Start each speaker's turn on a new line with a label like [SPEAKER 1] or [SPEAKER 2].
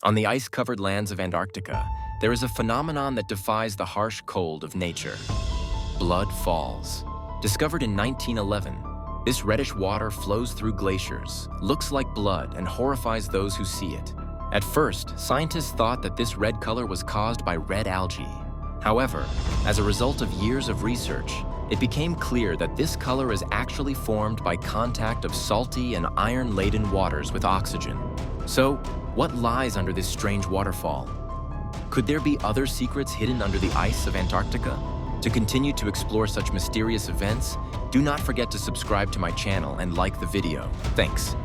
[SPEAKER 1] On the ice-covered lands of Antarctica, there is a phenomenon that defies the harsh cold of nature. Blood falls. Discovered in 1911, this reddish water flows through glaciers, looks like blood, and horrifies those who see it. At first, scientists thought that this red color was caused by red algae. However, as a result of years of research, it became clear that this color is actually formed by contact of salty and iron-laden waters with oxygen. So, what lies under this strange waterfall? Could there be other secrets hidden under the ice of Antarctica? To continue to explore such mysterious events, do not forget to subscribe to my channel and like the video. Thanks.